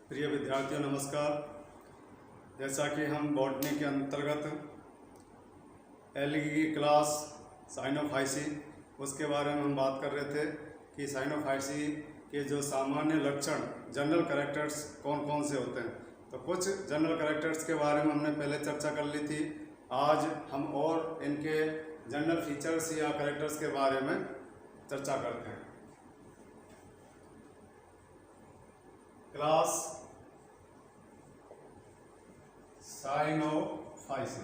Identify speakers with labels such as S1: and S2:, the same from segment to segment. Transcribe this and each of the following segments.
S1: प्रिय विद्यार्थियों नमस्कार। जैसा कि हम बॉटनी के अंतर्गत एलगी की क्लास साइनोफाइसी उसके बारे में हम बात कर रहे थे कि साइनोफाइसी के जो सामान्य लक्षण जनरल कैरेक्टर्स कौन कौन से होते हैं। तो कुछ जनरल कैरेक्टर्स के बारे में हमने पहले चर्चा कर ली थी। आज हम और इनके जनरल फीचर्स या कैरेक्टर्स के बारे में चर्चा करते हैं। Class Cyanophyceae.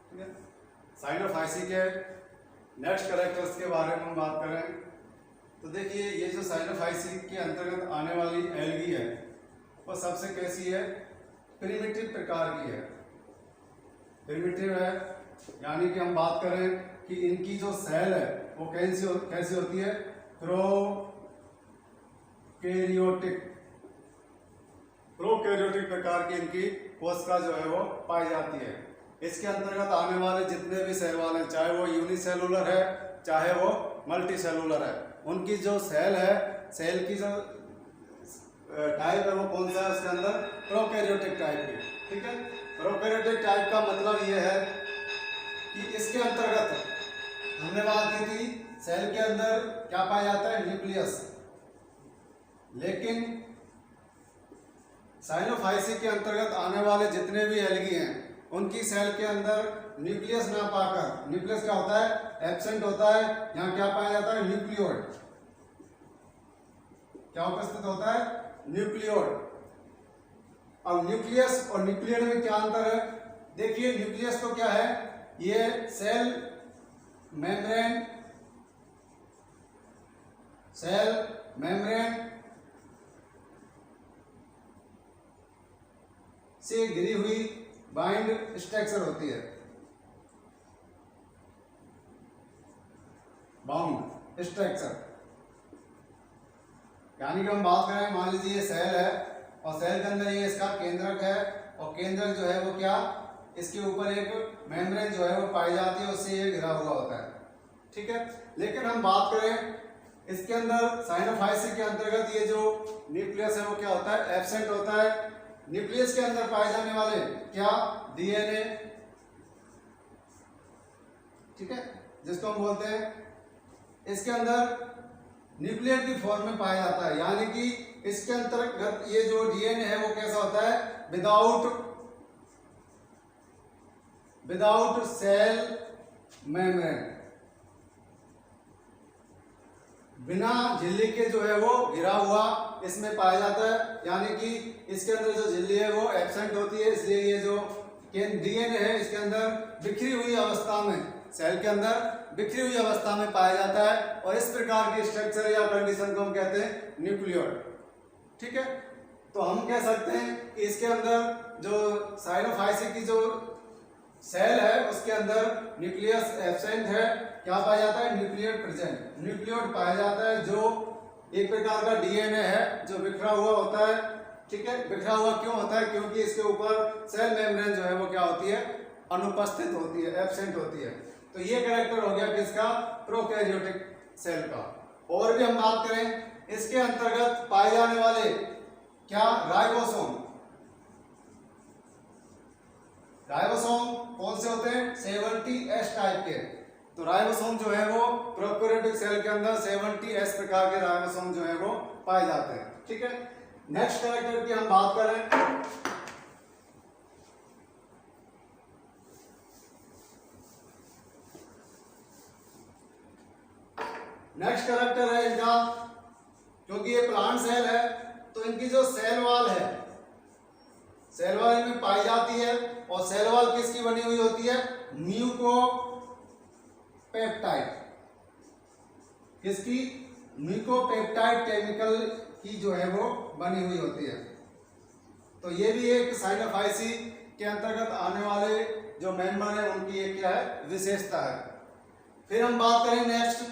S1: ठीक है, साइनोफाइसी के नेक्स्ट कैरेक्टर्स के बारे में हम बात करें तो देखिए, ये जो साइनोफाइसी के अंतर्गत आने वाली एलगी है वो सबसे कैसी है, प्रिमिटिव प्रकार की है। प्रिमिटिव है यानी कि हम बात करें कि इनकी जो सेल है वो कैसी होती है, प्रोकैरियोटिक प्रकार की इनकी कोशिका जो है वो पाई जाती है। इसके अंतर्गत आने वाले जितने भी सेल वाले, चाहे वो यूनिसेलुलर है चाहे वो मल्टीसेलुलर है, उनकी जो सेल है, सेल की जो टाइप है वो कौन सा है, उसके अंदर प्रोकैरियोटिक टाइप की। ठीक है, प्रोकैरियोटिक टाइप का मतलब ये है कि इसके अंतर्गत हमने बात की थी सेल के अंदर क्या पाया जाता है, न्यूक्लियस। लेकिन साइनोफाइसी के अंतर्गत आने वाले जितने भी एलगी हैं उनकी सेल के अंदर न्यूक्लियस ना पाकर, न्यूक्लियस क्या होता है, एब्सेंट होता है। यहाँ क्या पाया जाता है, न्यूक्लियोइड। क्या उपस्थित होता है, न्यूक्लियोइड। अब न्यूक्लियस और न्यूक्लियोइड में क्या अंतर है, देखिए न्यूक्लियस तो क्या है, ये सेल मेम्ब्रेन से घिरी हुई बाइंड स्ट्रक्चर होती है, बाउंड स्ट्रक्चर। यानी कि हम बात करें, मान लीजिए ये सेल है और सेल के अंदर ये इसका केंद्रक है और केंद्रक जो है वो क्या, इसके ऊपर एक मेम्ब्रेन जो है वो पाई जाती है, उससे ये घिरा हुआ होता है। ठीक है, लेकिन हम बात करें इसके अंदर साइनोफाइसी के अंतर्गत ये जो न्यूक्लियस है वो क्या होता है, एब्सेंट होता है। न्यूक्लियस के अंदर पाए जाने वाले क्या, डीएनए। ठीक है, जिसको हम बोलते हैं, इसके अंदर न्यूक्लियर की फॉर्म में पाया जाता है। यानी कि इसके अंतर्गत ये जो डीएनए है वो कैसा होता है, विदाउट सेल मेम्ब्रेन, बिना झिल्ली के जो है वो घिरा हुआ इसमें पाया जाता है। यानी कि इसके अंदर जो झिल्ली है वो एब्सेंट होती है, इसलिए ये जो डीएनए है इसके अंदर बिखरी हुई अवस्था में, सेल के अंदर बिखरी हुई अवस्था में पाया जाता है। और इस प्रकार की स्ट्रक्चर या कंडीशन को हम कहते हैं न्यूक्लियोइड। ठीक है, तो हम कह सकते हैं कि इसके अंदर जो साइनोफाइसी की जो सेल है उसके अंदर न्यूक्लियस एब्सेंट है, क्या पाया जाता है, न्यूक्लियोइड प्रेजेंट, न्यूक्लियोइड पाया जाता है, जो एक प्रकार का डीएनए है जो बिखरा हुआ होता है। ठीक है, बिखरा हुआ क्यों होता है, क्योंकि इसके ऊपर सेल मेम्ब्रेन जो है वो क्या होती है, अनुपस्थित होती है, एब्सेंट होती है। तो ये कैरेक्टर हो गया किसका, प्रोकैरियोटिक सेल का। और भी हम बात करें, इसके अंतर्गत पाए जाने वाले क्या, राइबोसोम। राइबोसोम कौन से होते हैं, 70S टाइप के। तो राइबोसोम जो है वो प्रोकैरियोटिक सेल के अंदर 70S प्रकार के राइबोसोम जो है वो पाए जाते हैं। ठीक है, नेक्स्ट कैरेक्टर की हम बात करें, नेक्स्ट कैरेक्टर है इनका, क्योंकि ये प्लांट सेल है तो इनकी जो सेल वॉल है, सेल वॉल इनमें पाई जाती है। और सेल वॉल किसकी बनी हुई होती है, म्यूकोपेप्टाइड। किसकी, म्यूकोपेप्टाइड केमिकल की जो है वो बनी हुई होती है। तो ये भी एक साइनोफाइसी के अंतर्गत आने वाले जो मेंबर है उनकी एक क्या है, विशेषता है। फिर हम बात करें नेक्स्ट,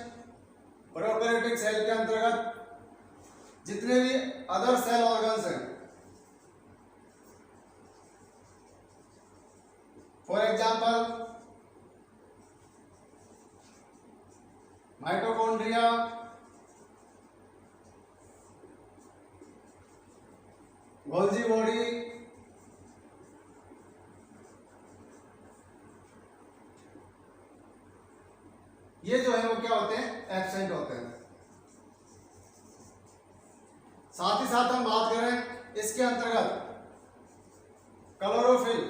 S1: प्रोकैरियोटिक सेल के अंतर्गत जितने भी अदर सेल ऑर्गन्स हैं, for example mitochondria, Golgi body ये जो है वो क्या होते हैं, एब्सेंट होते हैं। साथ ही साथ हम बात करें इसके अंतर्गत क्लोरोफिल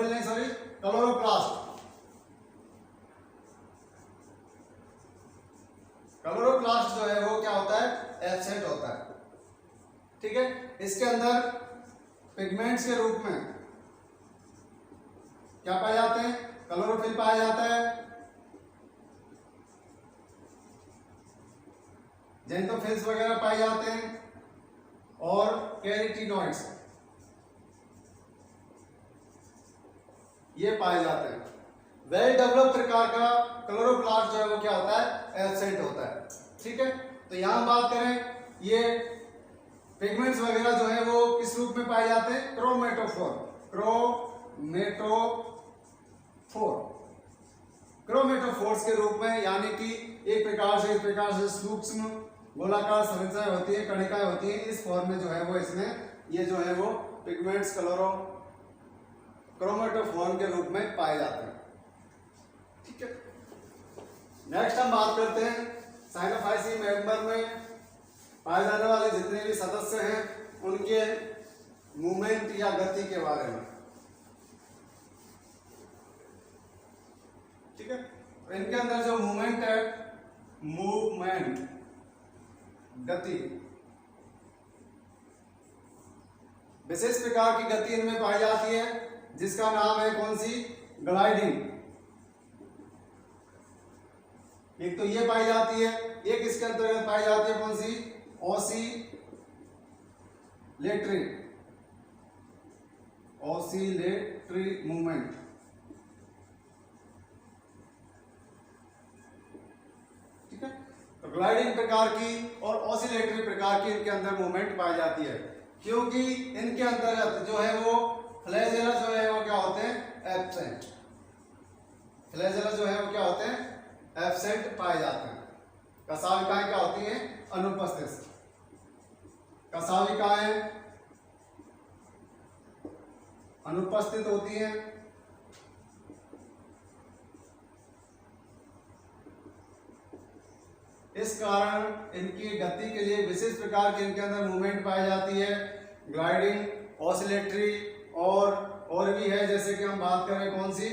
S1: नहीं सॉरी क्लोरोप्लास्ट। क्लोरोप्लास्ट जो है वो क्या होता है, एब्सेंट होता है। ठीक है, इसके अंदर पिगमेंट्स के रूप में क्या पाए जाते हैं, क्लोरोफिल पाया जाता है, जेंटोफिल्स वगैरह पाए जाते हैं, और कैरोटीनॉइड्स ये पाए जाते हैं। वेल डेवलप्ड प्रकार का क्लोरोप्लास्ट जो है वो क्या होता है, एब्सेंट होता है। ठीक है, तो यहां बात करें ये पिगमेंट्स वगैरह जो है वो किस रूप में पाए जाते हैं, क्रोमेटोफोर्स के रूप में, यानी कि एक प्रकार से इस प्रकार से सूक्ष्म गोलाकार संरचनाएं होती है, कणिकाएं होती हैं, इस फॉर्म में जो है वो इसमें ये जो है वो पिगमेंट्स क्रोमेटोफोर के रूप में पाए जाते हैं। ठीक है, नेक्स्ट हम बात करते हैं साइनोफाइसी मेंबर में पाए जाने वाले जितने भी सदस्य हैं उनके मूवमेंट या गति के बारे में। ठीक है, तो इनके अंदर जो मूवमेंट है, मूवमेंट गति, विशेष प्रकार की गति इनमें पाई जाती है जिसका नाम है कौन सी, ग्लाइडिंग। एक तो ये पाई जाती है, एक इसके अंतर्गत पाई जाती है कौन सी, ऑसिलेटरी मूवमेंट। ठीक है, तो ग्लाइडिंग प्रकार की और ऑसिलेटरी प्रकार की इनके अंदर मूवमेंट पाई जाती है, क्योंकि इनके अंतर्गत जो है वो फ्लैजेला जो है वो क्या होते हैं, एब्सेंट। फ्लैजेला जो है वो क्या होते हैं, एब्सेंट पाए जाते हैं। कशाविकाएं क्या होती हैं, अनुपस्थित। कशाविकाएं अनुपस्थित होती हैं। इस कारण इनकी गति के लिए विशेष प्रकार की इनके अंदर मूवमेंट पाई जाती है, ग्लाइडिंग, ऑसिलेटरी, और भी है, जैसे कि हम बात करें कौन सी,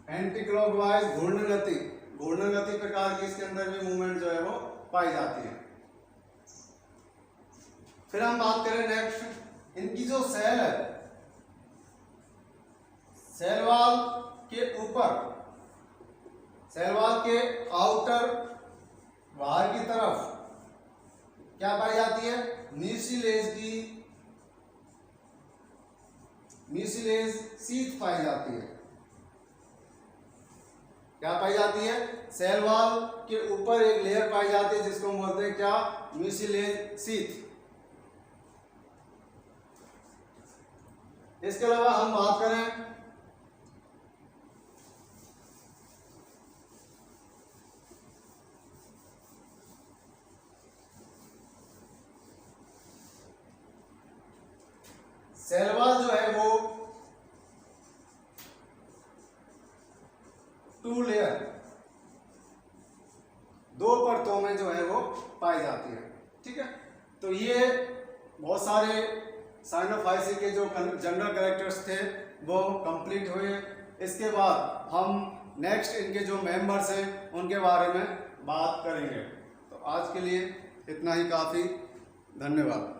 S1: एंटी क्लॉकवाइज, घूर्णन गति प्रकार की इसके अंदर भी मूवमेंट जो है वो पाई जाती है। फिर हम बात करें नेक्स्ट, इनकी जो सेल है, सेल वॉल के ऊपर, सेल वॉल के आउटर बाहर की तरफ क्या पाई जाती है, म्यूसिलेज शीथ पाई जाती है। क्या पाई जाती है, सेल वॉल के ऊपर एक लेयर पाई जाती है जिसको हम बोलते हैं क्या, म्यूसिलेज शीथ। इसके अलावा हम बात करें सेल वॉल जो है वो 2 लेयर, 2 परतों में जो है वो पाई जाती है। ठीक है, तो ये बहुत सारे साइनोफाइसी के जो जनरल कैरेक्टर्स थे वो कंप्लीट हुए। इसके बाद हम नेक्स्ट इनके जो मेंबर्स हैं उनके बारे में बात करेंगे। तो आज के लिए इतना ही काफ़ी, धन्यवाद।